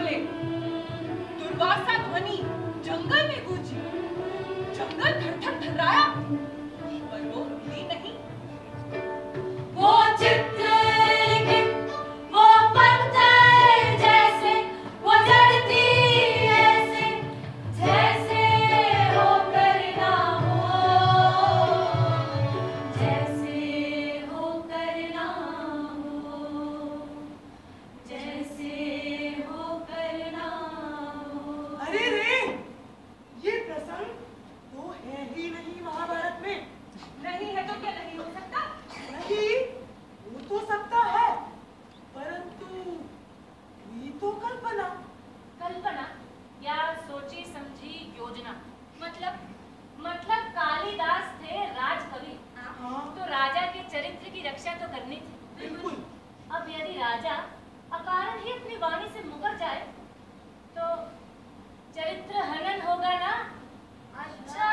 बोले। दुर्वासा ध्वनि जंगल में गूंजी। जंगल थर-थर थर्राया, पर वो हिली नहीं। वो चित्र लिखित, वो पत्थर जैसे, वो जड़ती ऐसे, जैसे होकर ना हो, जैसे होकर ना हो, जैसे होकर ना हो। अरे रे, ये प्रसंग तो है ही नहीं महाभारत में। नहीं है तो क्या नहीं हो सकता? नहीं, हो तो सकता है, परंतु ये तो कल्पना। कल्पना या सोची समझी योजना। मतलब कालिदास थे राजकवि, तो राजा के चरित्र की रक्षा तो करनी थी। बिल्कुल। अब यदि राजा अकारण ही अपनी वाणी से मुकर जाए तो चरित्र हनन होगा ना। अच्छा,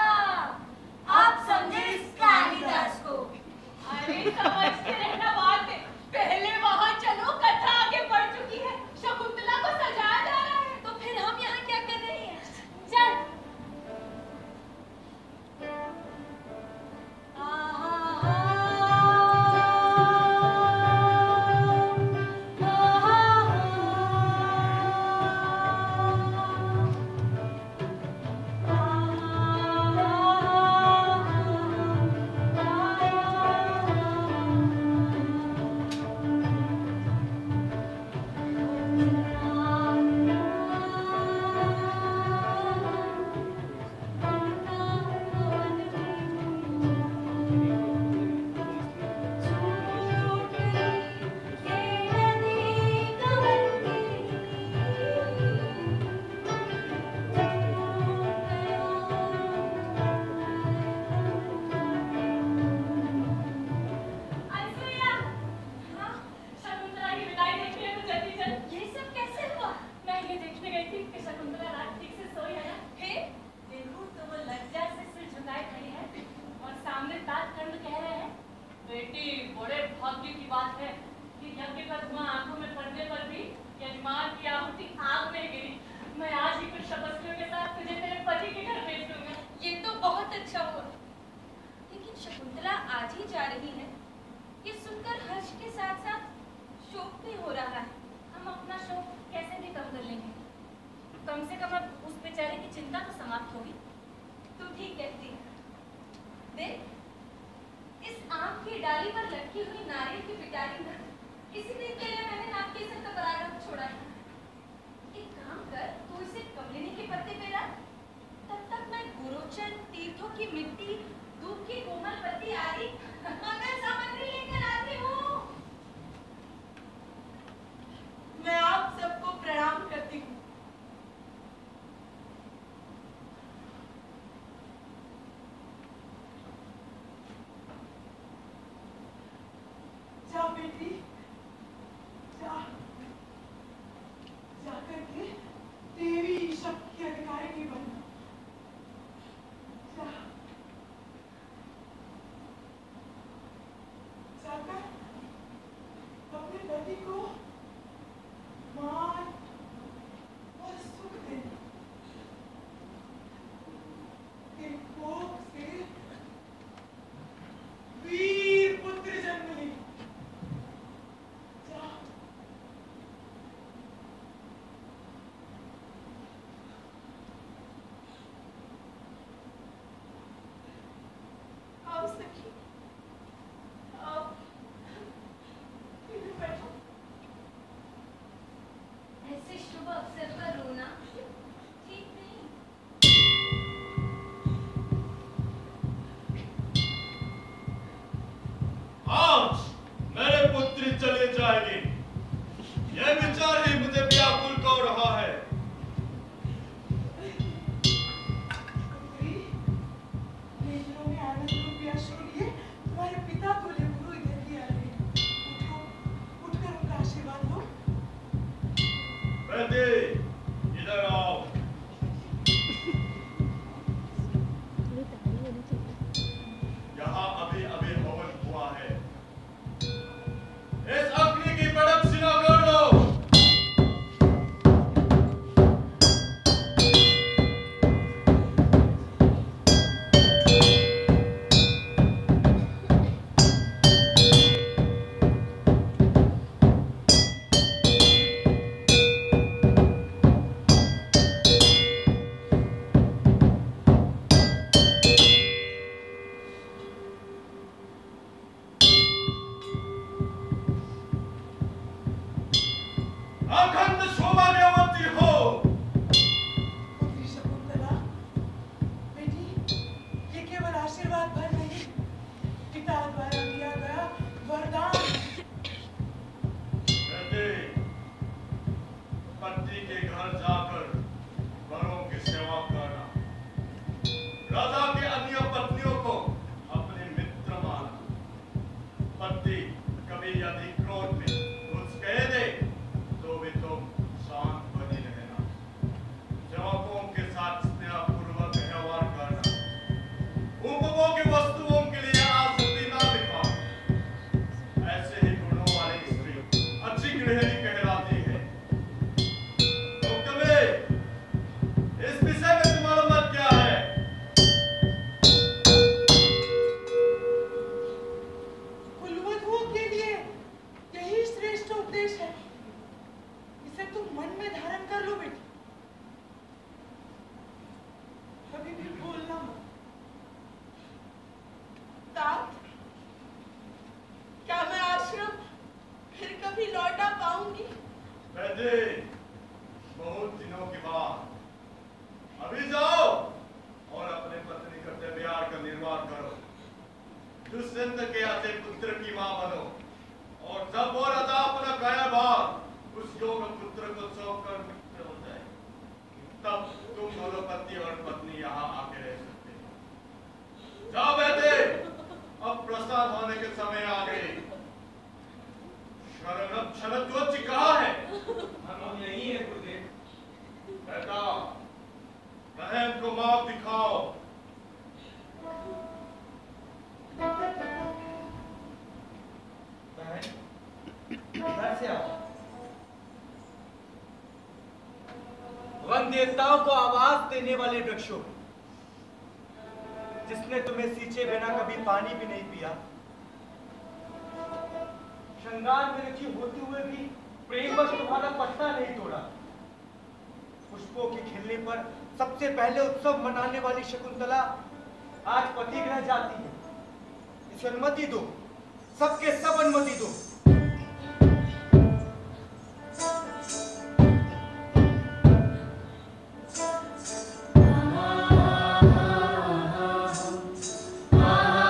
आप समझे इस कालिदास को। अरे समझते रहना बाद में, पहले वहां चलो, कथा आगे बढ़ चुकी है। शकुंतला को सजाया जा रहा है। तो फिर हम यहाँ क्या कर रहे हैं? चल। बेटे, बहुत दिनों के बाद अभी जाओ और अपने पत्नी का प्यार का निर्वाह करो। दुष्यंत के आते पुत्र की मां बनो और जब वो राजा अपना गया बार उस योग पुत्र को सौंपकर मुक्त हो जाए, तब तुम दोनों पति और पत्नी यहाँ आके रह सकते हो। जाओ बेटे, अब प्रस्थान होने के समय आ गए। शरद्वत जी कहाँ है? हम यही है गुरुदेव। बेटा, बहन को माफ दिखाओ। बहन, घर से आओ। वन देवताओं को आवाज देने वाले वृक्षों, जिसने तुम्हें सींचे बिना कभी पानी भी नहीं पिया, श्रृंगार में रखी होते हुए भी प्रेमवश तुम्हारा पत्ता नहीं तोड़ा, पुष्पों के खिलने पर सबसे पहले उत्सव मनाने वाली शकुंतला आज पति गृह जाती है। इसे अनुमति दो, सबके सब अनुमति दो। Ah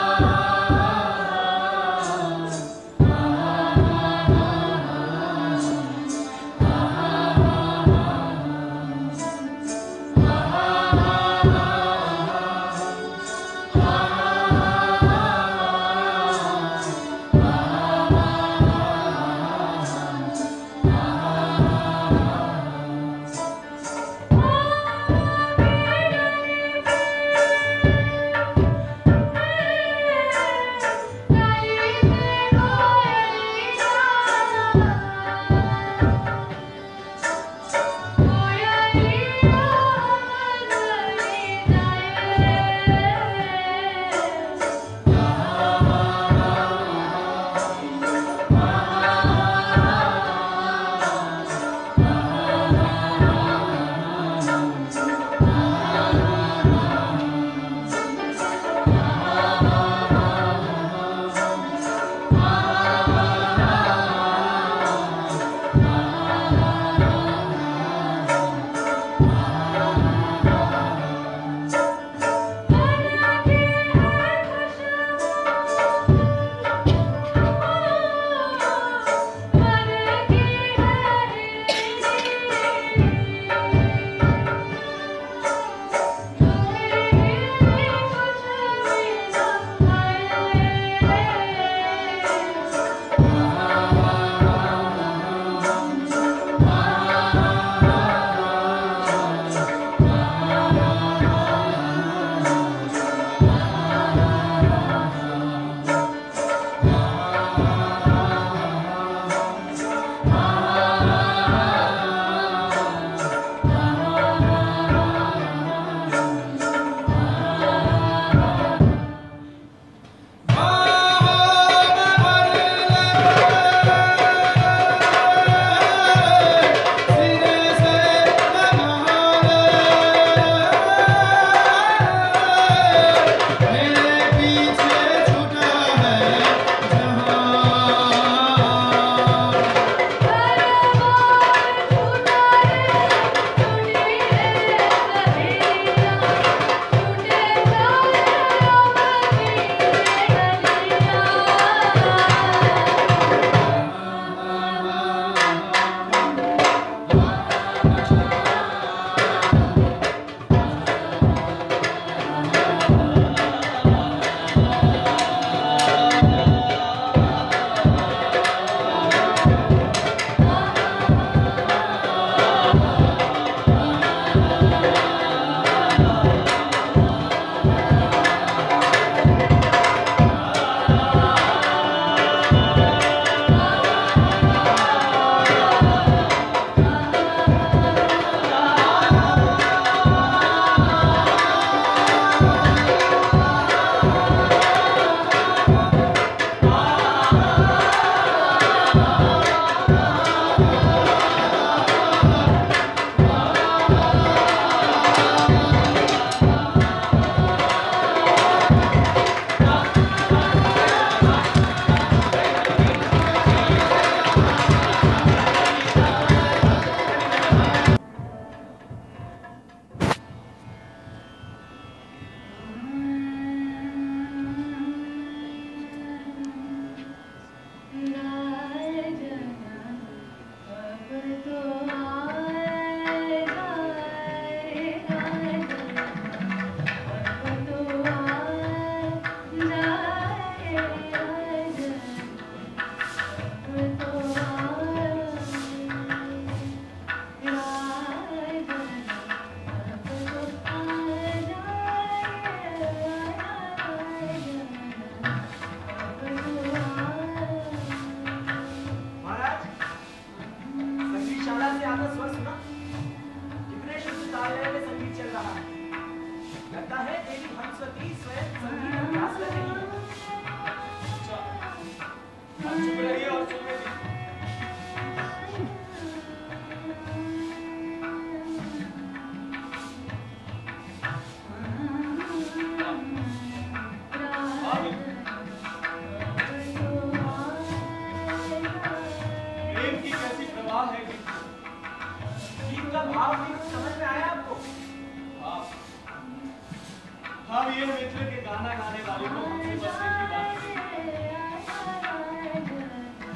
गाना गाने वाले को हमसे बस एक ही बात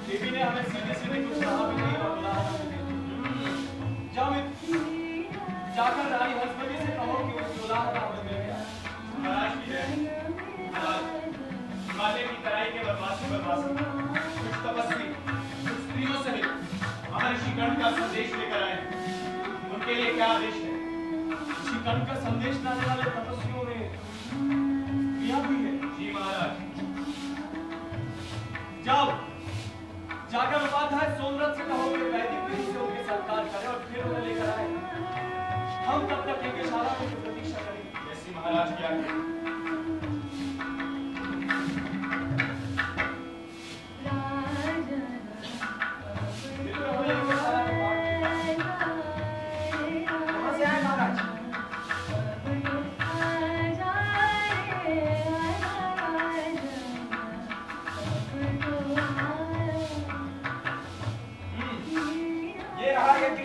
देवी ने हमें सीधे सीधे कुछ कहा भी नहीं और उदाहरण भी नहीं। जाओ जाकर रानी हंसपति से कहो कि उस उदाहरण हमें मिल गया। महाराज की जय। महाराज हिमालय की तराई के बदमाशी कुछ तपस्वी कुछ स्त्रियों सहित महर्षि गण का संदेश लेकर आए हैं। उनके लिए क्या आदेश है? ऋषि गण का संदेश लाने वाले तपस्वियों में क्रिया हुई है। जी महाराज। जाओ जाकर उपाध्याय सोमरथ से कहो कि वैदिक विधि से उनके सत्कार करें और फिर उन्हें लेकर आए। हम तब तक इनके शाला में प्रतीक्षा करेंगे। जैसी महाराज की आज्ञा।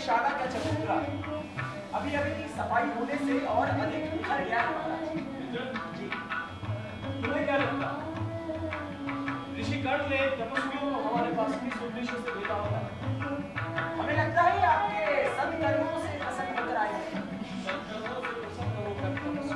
शाला का चबूतरा अभी अभी सफाई होने से और अधिक उखड़ गया है महाराज। जी तुम्हें क्या लगता ऋषि कर्ण ने तपस्वियों को हमारे पास किस उद्देश्य से भेजा होगा? हमें लगता है आपके सत्कर्मों से प्रसन्न होकर आए हैं। सत्कर्मों से प्रसन्न होकर तपस्वी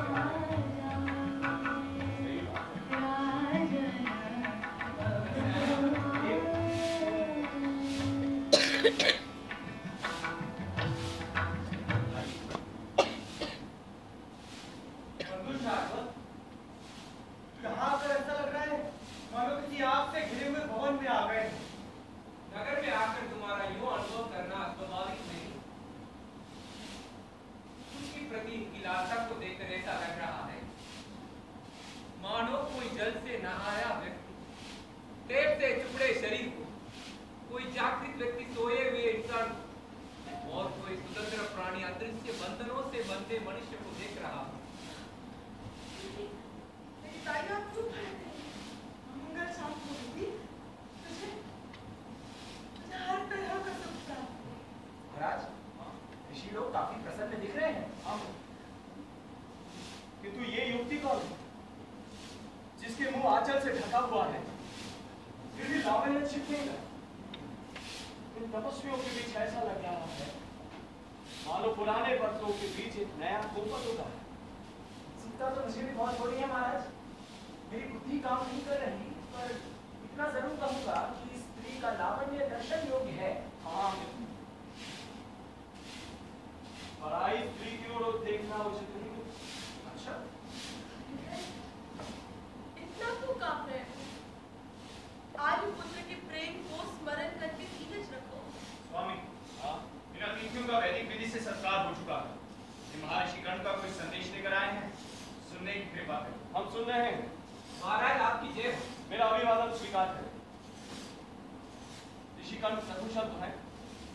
सही बात। तपस्वियों के बीच ऐसा लग रहा है मानो पुराने पत्रों के बीच एक नया कोपत होगा। चिंता तो मुझे भी बहुत हो रही है महाराज। मेरी बुद्धि काम नहीं कर रही, पर इतना जरूर कहूंगा कि स्त्री का लावण्य दर्शन योग्य है। हाँ पराई स्त्री की ओर देखना उचित नहीं। अच्छा इतना क्यों कांप रहे हो? आर्य पुत्र के प्रेम को स्मरण करके धीरज रखो। स्वामी इन अतिथियों का वैदिक विधि से सत्कार हो चुका है। ये महर्षि गण का कोई संदेश लेकर आए हैं, सुनने की कृपा करें। हम सुन रहे हैं महाराज आपकी जय। मेरा अभिवादन स्वीकार करें। ऋषि गण सकुशल तो है।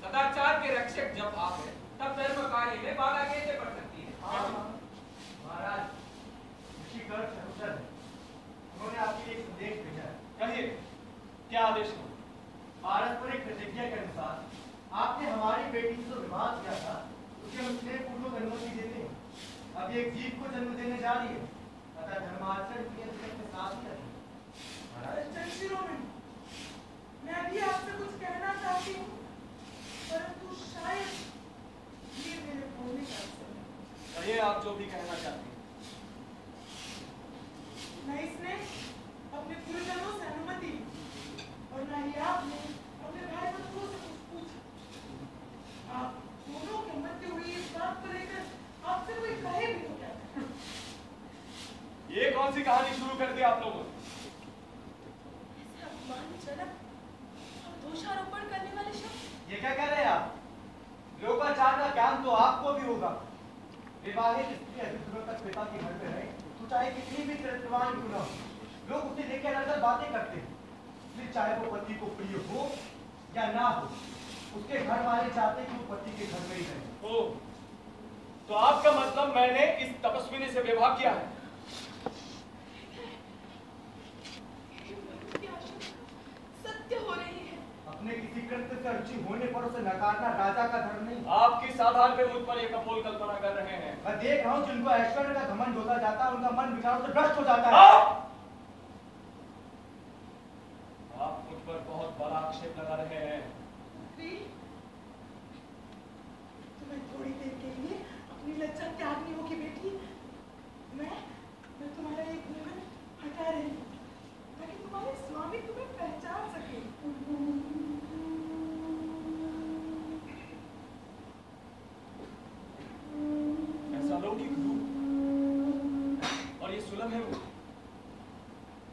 सदाचार के रक्षक जब आप हैं तब धर्म कार्य में बाधा कैसे पड़ सकती है? महाराज ऋषि गण सकुशल है। उन्होंने आपके लिए एक संदेश भेजा है। कहिए क्या आदेश हो? पारस्परिक प्रतिज्ञा के अनुसार आपने हमारी बेटी से जो विवाह किया था उसे हम स्नेह पूर्वक अनुमति देते हैं। अब एक जीव को जन्म देने जा रही है, अतः धर्माचरण की अंतर के साथ ही रखें। महाराज मैं भी आपसे कुछ कहना चाहती हूँ, परंतु शायद ये मेरे बोलने का अवसर है। कहिए आप जो भी कहना चाहते हैं। न इसने अपने गुरुजनों से अनुमति और न ही आपने अपने भाई बंधुओं से कुछ पूछा। आप दोनों के मध्य हुई इस बात को लेकर आपसे कोई कहे भी तो क्या? ये कौन सी कहानी शुरू कर दी आप लोगों ने? ऐसे अपमानजनक और दोषारोपण करने वाले शब्द। ये क्या कह रहे हैं आप? लोकाचार का ज्ञान तो आपको भी होगा। विवाहित स्त्री अधिक दिनों तक पिता के घर में रहे तो चाहे कितनी भी चरित्रवान क्यों न हो, लोग उसे लेकर अलग बातें करते हैं। फिर चाहे वो पति को प्रिय हो या ना हो, उसके घर वाले चाहते कि वो पति के घर में ही रहे। ओ, तो आपका मतलब मैंने इस तपस्विनी से विवाह किया है? सत्य हो रही है। अपने किसी कृत्य से रुचि होने पर उसे नकारना राजा का धर्म नहीं। आपकी साधारण पे मुझ पर यह कपोल कल्पना कर रहे हैं। मैं देख रहा हूँ जिनको ऐश्वर्य का घमंड होता जाता है उनका मन विचारों से भ्रष्ट हो जाता है। आप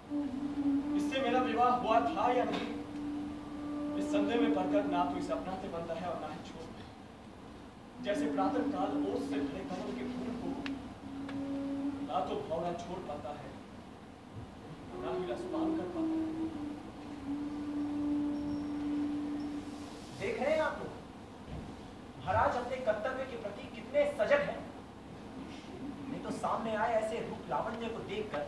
इससे मेरा विवाह हुआ था या नहीं, इस संदेह में पड़कर ना तो इसे अपनाते बनता है और ना ही छोड़ते। जैसे प्रातः काल ओस से भरे कमल के फूल को ना तो भौरा छोड़ पाता है, ना ही रसपान कर पाता है। देख रहे हैं आप लोग, महाराज अपने कर्तव्य के प्रति कितने सजग हैं। नहीं तो सामने आए ऐसे रूप लावण्य को देखकर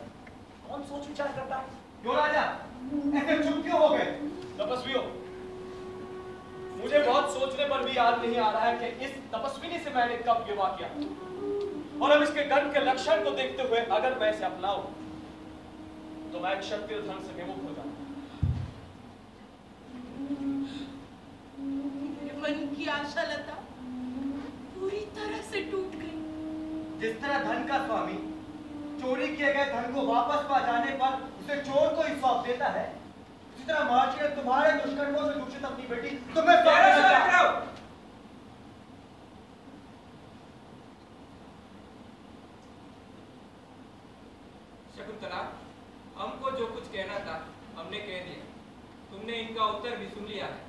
कौन सोच विचार करता है? क्यों राजा ऐसे चुप क्यों हो गए? तपस्वियों, मुझे बहुत सोचने पर भी याद नहीं आ रहा है कि इस तपस्विनी से मैंने कब विवाह किया, और अब इसके गण के लक्षण को देखते हुए अगर मैं इसे अपनाऊं तो मैं क्षत्रिय धन से विमुख हो जाऊंगा। मेरे मन की आशा लता पूरी तरह से टूट गई। जिस तरह धन का स्वामी चोरी किए गए धन को वापस पा जाने पर उसे चोर को ही सौंप देता है, उसी तरह महर्षि ने तुम्हारे दुष्कर्मों से दूषित अपनी बेटी तुम्हें शकुंतला, हमको जो कुछ कहना था हमने कह दिया। तुमने इनका उत्तर भी सुन लिया है।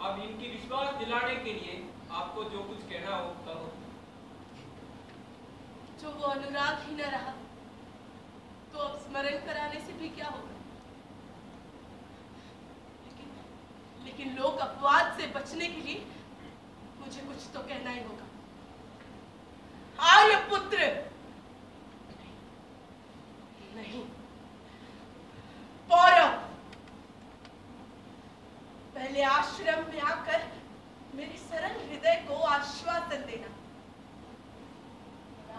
अब इनकी विश्वास दिलाने के लिए आपको जो कुछ कहना हो कहो। जो वो अनुराग ही न रहा तो अब स्मरण कराने से भी क्या होगा? लेकिन लोक अपवाद से बचने के लिए मुझे कुछ तो कहना ही होगा। आर्यपुत्र नहीं, पौरव, पहले आश्रम में आकर मेरे सरल हृदय को आश्वासन देना।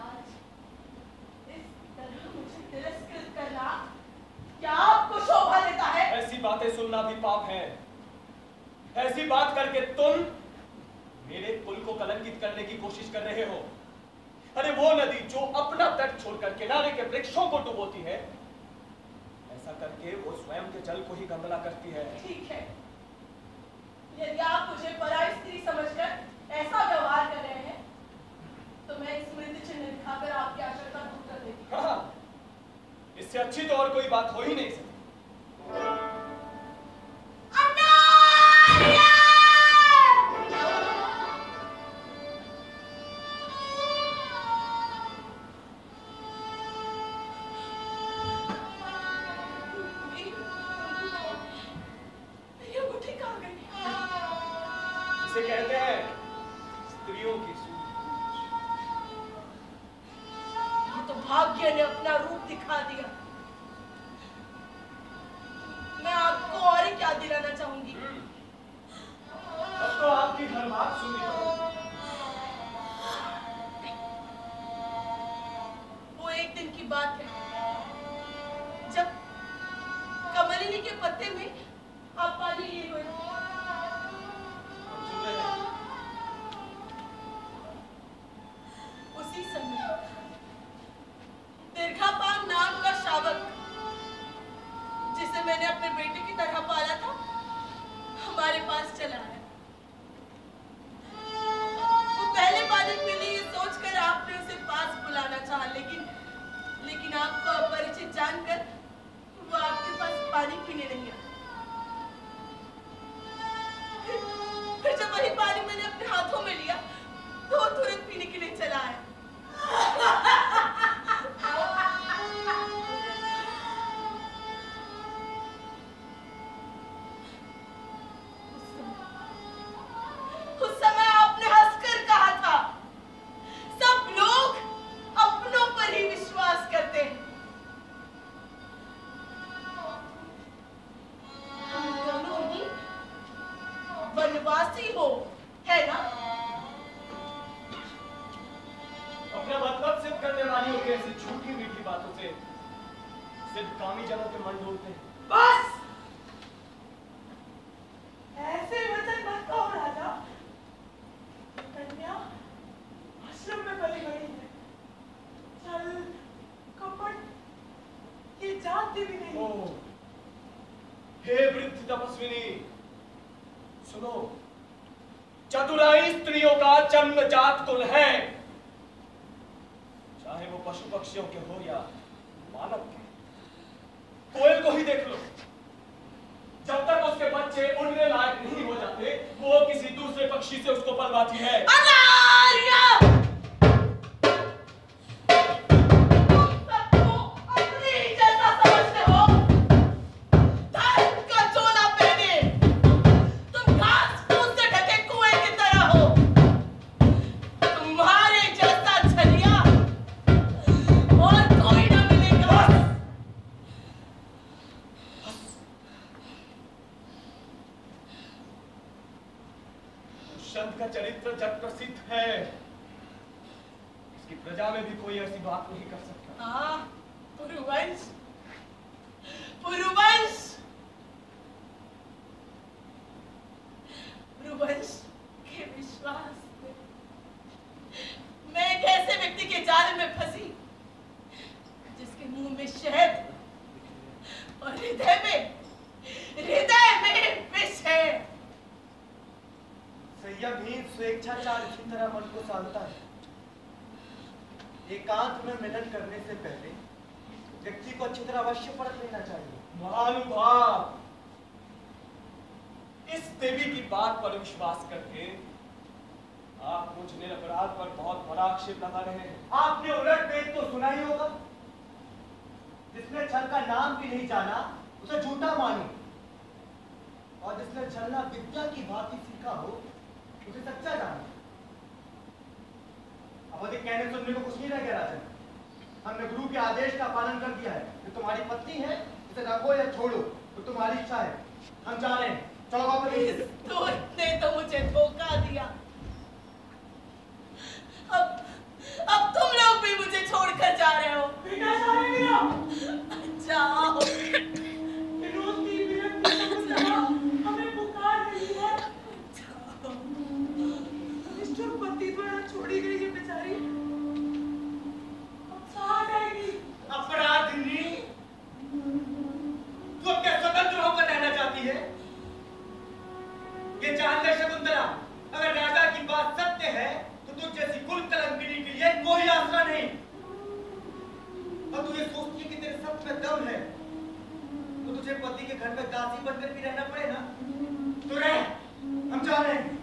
आज इस तरह मुझे तिरस्कृत करना क्या आपको शोभा देता है? ऐसी बातें सुनना भी पाप है। ऐसी बात करके तुम मेरे कुल को कलंकित करने की कोशिश कर रहे हो। अरे वो नदी जो अपना तट छोड़कर किनारे के वृक्षों को डुबोती है, ऐसा करके वो स्वयं के जल को ही गंदला करती है। ठीक है, यदि आप मुझे पराई स्त्री समझकर ऐसा व्यवहार कर रहे हैं तो मैं स्मृति चिन्ह दिखाकर आपकी आशंका दूर कर देती हूँ। हाँ, इससे अच्छी तो और कोई बात हो ही नहीं सकती। इसे कहते हैं स्त्रियों की सूझ। ये तो भाग्य ने अपना रूप दिखा दिया। मैं आपको और ही क्या दिलाना चाहूंगी? अब तो आपकी हर बात सुनी पड़ेगी। वो एक दिन की बात है जब कमलिनी के पत्ते में आप पानी लिए हुए थे। उसी समय दीर्घापान नाम का शावक, जिसे मैंने अपने बेटे की तरह पाला था, हमारे पास चला आया। वो पहले पानी पीने ये सोचकर आपने उसे पास बुलाना चाहा, लेकिन आपको अपरिचित जानकर वो आपके पास पानी पीने नहीं आया। फिर जब वही पानी मैंने अपने हाथों में लिया तो वो तुरंत पीने के लिए चला आया। उस समय आपने हंसकर कहा था, सब लोग अपनों पर ही विश्वास करते हैं। हम दोनों ही वनवासी हो, है ना? अपना मतलब सिद्ध करने वाली के ऐसी झूठी मीठी बातों से सिर्फ कामी जनों के मन डोलते हैं। बस ऐसे वचन मत कहो राजा। कन्या आश्रम में पली बड़ी है, छल कपट ये जानती भी नहीं। ओह, हे वृद्ध तपस्विनी, सुनो, चतुराई स्त्रियों का जन्मजात कुल है, चाहे वो पशु पक्षियों के हो या मानव के। देख लो, जब तक उसके बच्चे उड़ने लायक नहीं हो जाते, वो किसी दूसरे पक्षी से उसको पलवाती है। दुष्यंत का चरित्र जग प्रसिद्ध है, इसकी प्रजा में भी कोई ऐसी बात नहीं कर सकता। पुरुवंश, पुरुवंश, पुरुवंश के विश्वास में मैं एक ऐसे व्यक्ति के जाल में फंसी जिसके मुंह में शहद और हृदय में विष है। संयमहीन स्वेच्छाचार इसी तरह मन को साधता है। एकांत में मिलन करने से पहले व्यक्ति को अच्छी तरह अवश्य परख लेना चाहिए। महानुभाव, इस देवी की बात पर विश्वास करके आप मुझ निरपराध पर बहुत बड़ा आक्षेप लगा रहे हैं। आपने उलट वेद तो सुना ही होगा, जिसने छल का नाम भी नहीं जाना उसे झूठा मानो, और जिसने छलना विद्या की भांति सीखा हो उसे सच्चा जानो। अब अधिक कहने सुनने को कुछ नहीं रह गया राजन। हमने गुरु के आदेश का पालन कर दिया है। जो तुम्हारी पत्नी है उसे रखो या छोड़ो तो तुम्हारी इच्छा है। हम जा रहे हैं। चलो वापस। इस दोस्त ने तो मुझे धोखा दिया। अब तुम लोग भी मुझे छोड़कर जा रहे हो। बेटा जाओ। रोती विरक्ति हमें पुकार रही है। मिस्टर पति द्वारा छोड़ी गई ये बेचारी अब साथ आएगी। अपराधिनी, तू अब क्या स्वतंत्र होकर रहना चाहती है? ये जान ले शकुंतला, अगर राजा की बात सत्य है तो तुझ जैसी कुल कलंकिनी के लिए कोई आसरा नहीं। और तू ये सोचती है कि तेरे सब में दम है तो तुझे पति के घर में दासी बनकर भी रहना पड़े ना, तो रह। हम जा रहे हैं।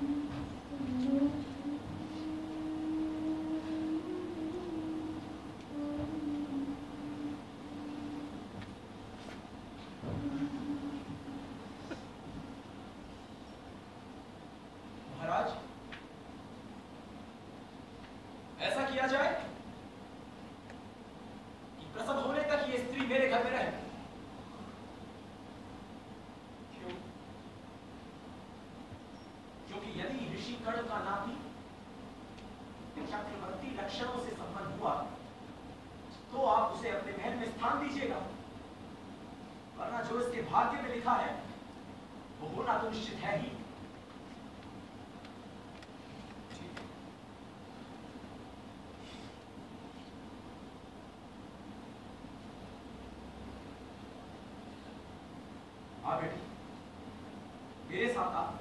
महाराज, ऐसा किया जाए कि प्रसव होने तक ये स्त्री मेरे घर में रहे। क्यों? क्योंकि यदि ऋषि कर्ण का नाती चक्रवर्ती लक्षणों से संपन्न हुआ तो आप उसे अपने महल में स्थान दीजिएगा, वरना जो इसके भाग्य में लिखा है वो होना तो निश्चित है ही। हाँ बेटी, मेरे साथ आप